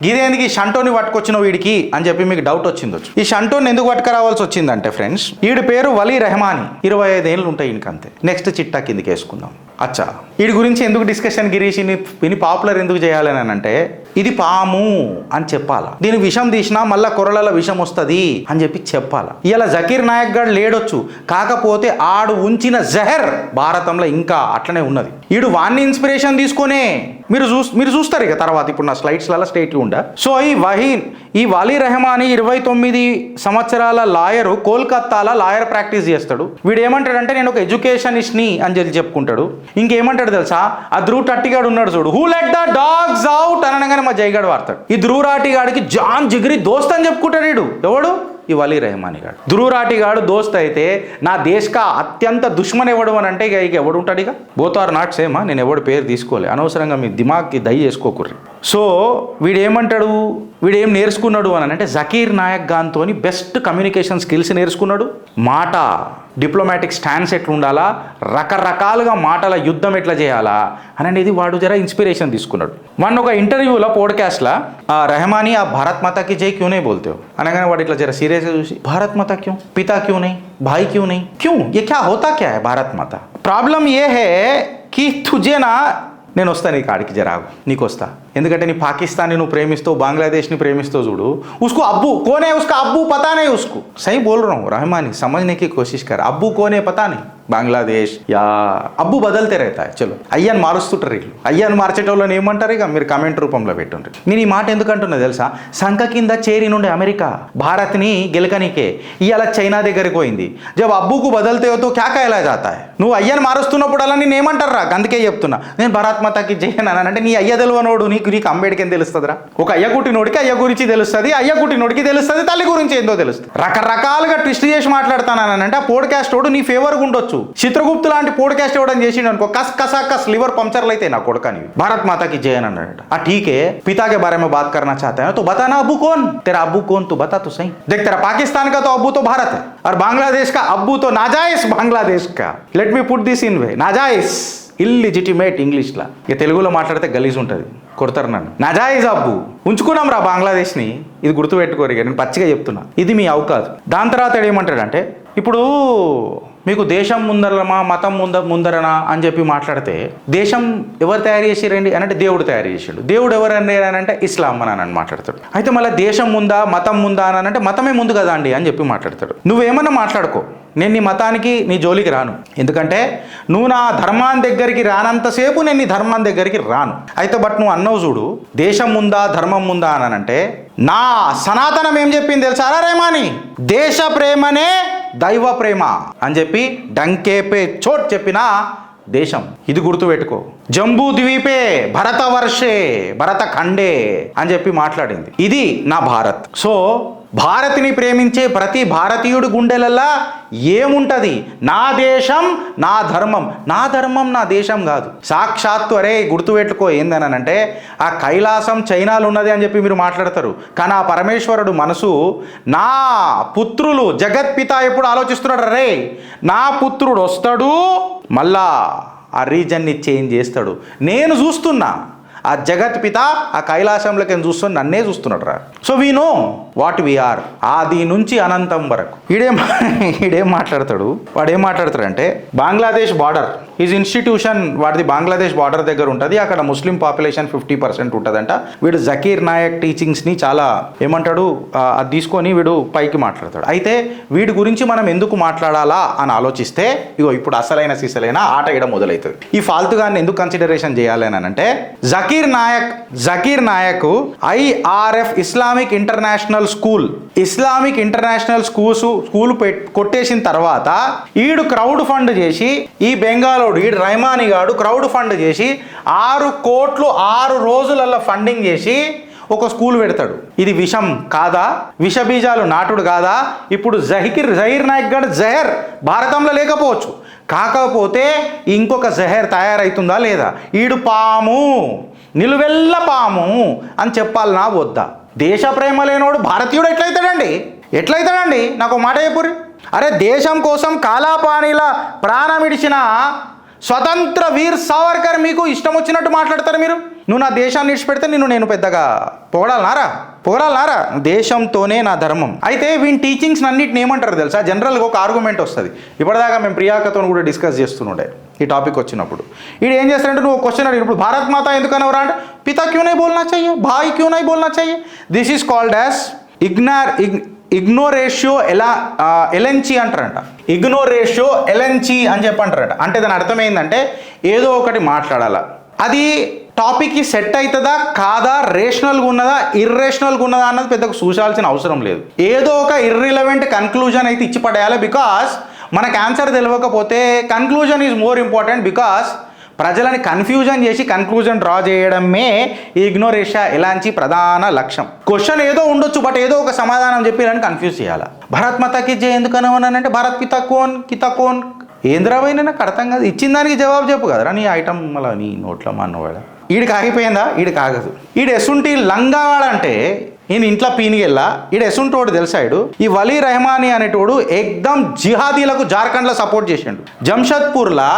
గిదేందుకు ఈ షంటోని పట్టుకొచ్చిన వీడికి అని చెప్పి మీకు డౌట్ వచ్చిందొచ్చు. ఈ షంటోని ఎందుకు పట్టుకురావాల్సి వచ్చిందంటే ఫ్రెండ్స్, వీడి పేరు వలీ రెహమానీ. 25 ఏళ్ళు ఉంటాయి ఈయనకంతే. నెక్స్ట్ చిట్టా కిందకి వేసుకుందాం. అచ్చా, వీడి గురించి ఎందుకు డిస్కషన్ గిరీషిని విని పాపులర్ ఎందుకు చేయాలని అంటే, ఇది పాము అని చెప్పాలా, దీని విషం తీసినా మళ్ళా కొరలలో విషం వస్తుంది అని చెప్పి చెప్పాలా. ఇలా జకీర్ నాయక్ గారు లేడొచ్చు, కాకపోతే ఆడు ఉంచిన జహర్ భారతంలో ఇంకా అట్లనే ఉన్నది. వీడు వాన్ని ఇన్స్పిరేషన్ తీసుకునే మీరు చూస్తారు ఇక తర్వాత ఇప్పుడు నా స్లైడ్స్లలో స్టేట్ ఉండా. సో ఈ వలీ రెహమానీ 29 సంవత్సరాల లాయరు, కోల్కత్తాలో లాయర్ ప్రాక్టీస్ చేస్తాడు. వీడు ఏమంటాడంటే, నేను ఒక ఎడ్యుకేషనిస్ట్ని అని చెప్పి చెప్పుకుంటాడు. ఇంకేమంటాడు తెలుసా, ఆ ధ్రువటాటిగాడు ఉన్నాడు చూడు, who let the dogs out అనగానే మా జైగాడు వాడతాడు. ఈ ధ్రువరాటిగాడికి జాన్ జిగిరి దోస్త్ అని చెప్పుకుంటాడు. వీడు ఎవడు, ఈ వలీ రెహమానీ గాడు. ధ్రువరాటిగాడు దోస్త్ అయితే నా దేశక అత్యంత దుష్మన్ ఎవడు అని అంటే ఇక ఎవడు ఉంటాడు. ఇక బోత్ ఆర్ నాట్ సేమా. నేను ఎవడు పేరు తీసుకోలే, అనవసరంగా మీ దిమాగ్కి దయ చేసుకోకుర్రి. సో వీడేమంటాడు, వీడేం నేర్చుకున్నాడు అని అంటే, జకీర్ నాయక్ గాన్తో బెస్ట్ కమ్యూనికేషన్ స్కిల్స్ నేర్చుకున్నాడు. మాట డిప్లొమాటిక్ స్టాండ్స్ ఎట్లా ఉండాలా, రకరకాలుగా మాటల యుద్ధం ఎట్లా చేయాలా అనేది వాడు జర ఇన్స్పిరేషన్ తీసుకున్నాడు. వాడిని ఒక ఇంటర్వ్యూలో పోడ్కాస్ట్లో, రెహమానీ ఆ భారత్ మాతా కి జై క్యూ నే బోల్తే హో అనగానే వాడు ఇట్లా జర సీరియస్గా చూసి, భారత్ మాతా క్యూ, పితా క్యూ నహీ, భాయ్ క్యూ నహీ, క్యూ ये क्या होता क्या है भारत माता. ప్రాబ్లం ఏ హే కి తుజే నా, నేను వస్తా నీ కాడికి జరాగు, నీకు వస్తా. ఎందుకంటే నీ పాకిస్తాన్ని నువ్వు ప్రేమిస్తావు, బంగ్లాదేశ్ని ప్రేమిస్తావు చూడు. उसको अब्बू कौन है, उसका अब्बू पता नहीं उसको. सही बोल रहा हूँ रहमानी, समझने की कोशिश कर. अब्बू कौन है पता नहीं, బంగ్లాదేశ్ యా అబ్బు బదల్తే రేతా. చలో అయ్యని మారుస్తుంటారు వీళ్ళు. అయ్యని మార్చేటోళ్ళని ఏమంటారు ఇక మీరు కామెంట్ రూపంలో పెట్టుండ్రి. నేను ఈ మాట ఎందుకంటున్నా తెలుసా, సంఖ కింద చేరి నుండి అమెరికా భారత్ని గెలకనికే ఇవాళ చైనా దగ్గరికి పోయింది. జబ్ అబ్బుకు బదల్తే తో క్యా కాయలా జాతా హై. నువ్వు అయ్యని మారుస్తున్నప్పుడు అలా నేను ఏమంటారు రా, అందుకే చెప్తున్నా నేను భారత్ మాతాకి జయన్ అంటే, నీ అయ్య తెలివనోడు నీకు అంబేడ్కి ఏం తెలుస్తుందిరా. ఒక అయ్య కుట్టినోడికి అయ్య గురించి తెలుస్తుంది, అయ్య కుట్టినోడికి తెలుస్తుంది, తల్లి గురించి ఏందో తెలుస్తుంది. రకరకాలుగా ట్విస్ట్ చేసి మాట్లాడతానంటే ఆ పోడ్కాస్ట్ వాడు నీ ఫేవర్గా ఉండొచ్చు. చిత్రగుప్తు లాంటి పోడ్కాస్ట్ ఇవ్వడం చేసిండు అనుకో, కస్ లివర్ పంక్చర్లు అయితే నా కొడుకని భారత్ మాతాకి జయన్ అన్నాడు. ఆ ఠీకే पिता के बारे में बात करना चाहते हैं तो बताना अब्बू कौन, तेरा अब्बू कौन तू बता तो सही. देख तेरा पाकिस्तान का तो अब्बू तो भारत है और बांग्लादेश का अब्बू तो नाजायज बांग्लादेश का. Let me put this in way, నాజాయిజ్ ఇల్లిజిటిమేట్ ఇంగ్లీష్లా. ఇక తెలుగులో మాట్లాడితే గలీజ్ ఉంటుంది, కొడతారు నన్ను. నాజాయిజ్ అబ్బు ఉంచుకున్నాం రా బంగ్లాదేశ్ని, ఇది గుర్తుపెట్టుకోరు. ఇక నేను పచ్చిగా చెప్తున్నా, ఇది మీ అవకాదు. దాని తర్వాత ఏమంటాడంటే, ఇప్పుడు మీకు దేశం ముందరమా మతం ముందరనా అని చెప్పి మాట్లాడితే, దేశం ఎవరు తయారు చేసిరండి అని అంటే దేవుడు తయారు చేసాడు. దేవుడు ఎవరు అంటే ఇస్లాం అని మాట్లాడతాడు. అయితే మళ్ళీ దేశం ముందా మతం ముందా అని అంటే మతమే ముందు కదా అండి అని చెప్పి మాట్లాడతాడు. నువ్వేమన్నా మాట్లాడుకో, నేను నీ మతానికి నీ జోలికి రాను. ఎందుకంటే నువ్వు నా ధర్మాన్ని దగ్గరికి రానంతసేపు నేను నీ ధర్మాన్ని దగ్గరికి రాను. అయితే బట్ నువ్వు అన్నవు చూడు, దేశం ముందా ధర్మం ముందా అని అంటే, నా సనాతనం ఏం చెప్పింది తెలుసా రెహమానీ, దేశ ప్రేమనే దైవ ప్రేమ అని చెప్పి డంకేపే చోట్ చెప్పిన దేశం. ఇది గుర్తుపెట్టుకో. జంబూ ద్వీపే భరత వర్షే భరత ఖండే అని చెప్పి మాట్లాడింది. ఇది నా భారత్. సో భారత్ని ప్రేమించే ప్రతి భారతీయుడి గుండెలల్లా ఏముంటుంది, నా దేశం నా ధర్మం. నా ధర్మం నా దేశం కాదు, సాక్షాత్తు అరే గుర్తుపెట్టుకో ఏందనంటే, ఆ కైలాసం చైనాలో ఉన్నది అని చెప్పి మీరు మాట్లాడతారు, కానీ ఆ పరమేశ్వరుడు మనసు, నా పుత్రులు జగత్పిత ఎప్పుడు ఆలోచిస్తున్నాడు, రే నా పుత్రుడు వస్తాడు మళ్ళా ఆ రీజన్ని చేంజ్ చేస్తాడు. నేను చూస్తున్నా ఆ జగత్ పిత ఆ కైలాసంలోకి చూస్తున్న నన్నే చూస్తున్నాడు రా. So we know what we are, ఆది నుంచి అనంతం వరకు. ఈడేం మాట్లాడతాడు, వాడు ఏం మాట్లాడతాడంటే, బంగ్లాదేశ్ బార్డర్ ఈజ్ ఇన్స్టిట్యూషన్, వాడిది బంగ్లాదేశ్ బార్డర్ దగ్గర ఉంటుంది, అక్కడ ముస్లిం పాపులేషన్ 50% ఉంటుందంట. వీడు జకీర్ నాయక్ టీచింగ్స్ని చాలా ఏమంటాడు అది తీసుకొని వీడు పైకి మాట్లాడతాడు. అయితే వీడి గురించి మనం ఎందుకు మాట్లాడాలా అని ఆలోచిస్తే, ఇగో ఇప్పుడు అసలైన సిసలైన ఆట ఇడ మొదలవుతుంది. ఈ ఫాల్తుగాన్ని ఎందుకు కన్సిడరేషన్ చేయాలి అని అంటే, Zakir Naik IRF Islamic international school కొట్టేసిన తర్వాత ఈడు క్రౌడ్ ఫండ్ చేసి, ఈ బెంగాలోడు ఈడు రెహమానీ గాడు క్రౌడ్ ఫండ్ చేసి 6 కోట్లు 6 రోజులలో ఫండింగ్ చేసి ఒక స్కూల్ పెడతాడు. ఇది విషం కాదా, విష బీజాలు నాటుడు కాదా? ఇప్పుడు జహీర్ నాయక్ గడ్ జహర్ భారతంలో లేకపోవచ్చు, కాకపోతే ఇంకొక జహర్ తయారవుతుందా లేదా? ఈడు పాము, నిలువెల్ల పాము అని చెప్పాలనా వద్దా? దేశ ప్రేమ లేనోడు భారతీయుడు ఎట్లయితాడండి? నాకు మాట చెప్పురి. అరే దేశం కోసం కాలాపానీల ప్రాణం ఇడిచిన స్వతంత్ర వీర్ సావర్కర్ మీకు ఇష్టం వచ్చినట్టు మాట్లాడతారు మీరు. నువ్వు నా దేశాన్ని విడిచిపెడితే నేను పెద్దగా పొగడాలనారా దేశంతోనే నా ధర్మం. అయితే వీని టీచింగ్స్ అన్నిటిని ఏమంటారు తెలుసా? జనరల్గా ఒక ఆర్గ్యుమెంట్ వస్తుంది. ఇప్పటిదాకా మేము ప్రియాంకతో కూడా డిస్కస్ చేస్తుండే ఈ టాపిక్ వచ్చినప్పుడు. వీడు ఏం చేస్తాడంటే, నువ్వు క్వశ్చన్ అడిగి, ఇప్పుడు భారత్ మాత ఎందుకనవరా అంటే, పితా క్యూ నై బోల్నా చాహియే, భాయ్ క్యూ నై బోల్నా చాహియే. దిస్ ఈస్ కాల్డ్ యాజ్ ఇగ్నోరేషియో ఎలెన్చి అంటారంట. ఇగ్నోరేషియో ఎలెన్చి అని చెప్పంటారట. అంటే దాని అర్థం ఏంటంటే, ఏదో ఒకటి మాట్లాడాలా, అది టాపిక్కి సెట్ అవుతుందా కాదా, రేషనల్గా ఉన్నదా ఇర్రేషనల్గా ఉన్నదా అన్నది పెద్దగా చూసాల్సిన అవసరం లేదు. ఏదో ఒక ఇర్రిలవెంట్ కన్క్లూజన్ అయితే ఇచ్చి పడేయాలి. బికాస్ మనకు ఆన్సర్ తెలియకపోతే conclusion is more important. Because ప్రజలని కన్ఫ్యూజన్ చేసి కన్క్లూజన్ డ్రా చేయడమే ఈ ఇగ్నోరేషియా ఎలాంటి ప్రధాన లక్ష్యం. క్వశ్చన్ ఏదో ఉండొచ్చు, బట్ ఏదో ఒక సమాధానం చెప్పి అని కన్ఫ్యూజ్ చేయాలి. భారత్ మాతాకి జై ఎందుకనవనంటే, భారత్ పితా కోన్ ఏంద్రాబైనా నాకు అర్థం కాదు. ఇచ్చిన దానికి జవాబు చెప్పు కదరా నీ ఐటమ్. మళ్ళీ నీ నోట్లో మా అన్నవాడ ఈడికి ఆగిపోయిందా? ఈడికి ఆగదు. ఈడు ఎసుంటి లంగావాడంటే ఈయన ఇంట్లో పీనిగెళ్ళా. ఈడు ఎసుంటోడు తెలుసాడు. ఈ వలీ రెహమానీ అనేటోడు ఎక్దమ్ జిహాదీలకు జార్ఖండ్లో సపోర్ట్ చేసిండు. జంషద్పూర్లా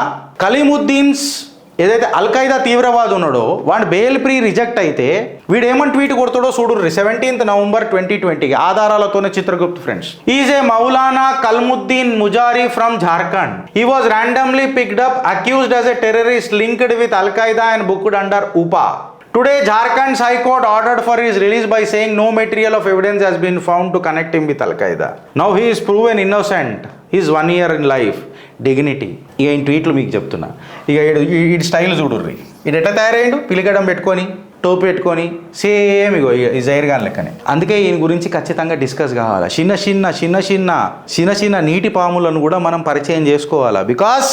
కలీముద్దీన్స్ ఏదైతే అల్ఖైదా తీవ్రవాది ఉన్నాడో వాడు బెయిల్ ఫ్రీ రిజెక్ట్ అయితే వీడు ఏమని ట్వీట్ కొడతాడో చూడుర్రి. 17th November 2020 ఆధారాలతోనే Chitragupta friends. Is a Maulana Kalmuddin Mujari from Jharkhand. He was randomly picked up accused as a terrorist linked with al-Qaeda and booked under UAPA. Today, Jharkhand's High Court ordered for his release by saying no material of evidence has been found to connect him with Al-Qaeda. Now he is proven innocent. He is 1 year in life. Dignity. ఇక ఈ ట్వీట్లు మీకు చెప్తున్నా. ఇక ఈ style చూడుర్రి. ఇది ఎట్లా తయారయ్యిండు? పిలిగడం పెట్టుకొని, టోపీ పెట్టుకొని, సేమ్ ఇగో ఈ జైర్ గాన్ లెక్కనే. అందుకే ఈయన గురించి ఖచ్చితంగా డిస్కస్ కావాలి. చిన్న చిన్న నీటి పాములను కూడా మనం పరిచయం చేసుకోవాలా. బికాస్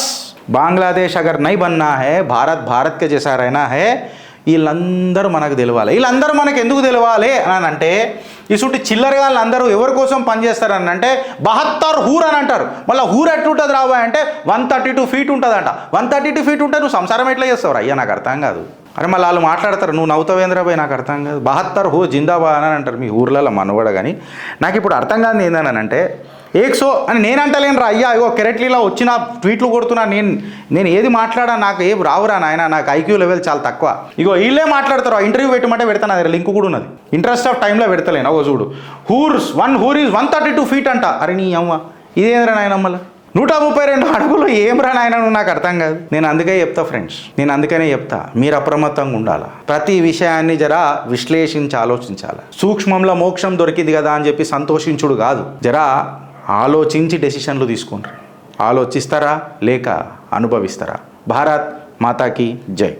బంగ్లాదేశ్ అగర్ నై బన్నా హై, భారత్ కే జైసా रहना है. వీళ్ళందరూ మనకు తెలవాలి. వీళ్ళందరూ మనకు ఎందుకు తెలవాలి అని అంటే, ఇసుంటి చిల్లరగా వాళ్ళందరూ ఎవరి కోసం పనిచేస్తారని అంటే 72 హూర్ అని అంటారు. మళ్ళీ హూర్ ఎట్లుంటుంది రాబోయే అంటే 132 feet ఉంటుందంట. 132 feet ఉంటే నువ్వు సంసారం ఎట్లా చేస్తావు? అయ్యా నాకు అర్థం కాదు. అరే మళ్ళీ వాళ్ళు మాట్లాడతారు, నువ్వు నవ్వుతావేంద్రబాయ్ నాకు అర్థం కాదు. 72 హూ జిందాబాద్ అని అంటారు మీ ఊర్లలో మనవాడ. కానీ నాకు ఇప్పుడు అర్థం కాదు ఏందని అంటే, ఏక్సో అని నేను అంటలేను రా అయ్యా. ఇగో కెరెట్లీలో వచ్చిన ట్వీట్లు కొడుతున్నా. నేను ఏది మాట్లాడా నాకు ఏం రావురా నాయన. నాకు ఐక్యూ లెవెల్ చాలా తక్కువ. ఇగో వీళ్ళే మాట్లాడతారు. ఇంటర్వ్యూ పెట్టమంటే పెడతాను, దగ్గర లింక్ కూడా ఉన్నది. ఇంట్రెస్ట్ ఆఫ్ టైంలో పెడతలేను. అగో చూడు, వన్ హూర్ ఈజ్ 132 feet అంట. అరే నీ అమ్మ ఇదేంద్రా నాయన, మళ్ళీ 132 అడుగులు ఏం రా నాయన, నువ్వు నాకు అర్థం కాదు. నేను అందుకే చెప్తా ఫ్రెండ్స్, మీరు అప్రమత్తంగా ఉండాలా. ప్రతి విషయాన్ని జరా విశ్లేషించి ఆలోచించాలి. సూక్ష్మంలో మోక్షం దొరికింది కదా అని చెప్పి సంతోషించుడు కాదు. జరా ఆలోచించి డెసిషన్లు తీసుకోండి. ఆలోచిస్తారా లేక అనుభవిస్తారా? భారత్ మాతాకి జై.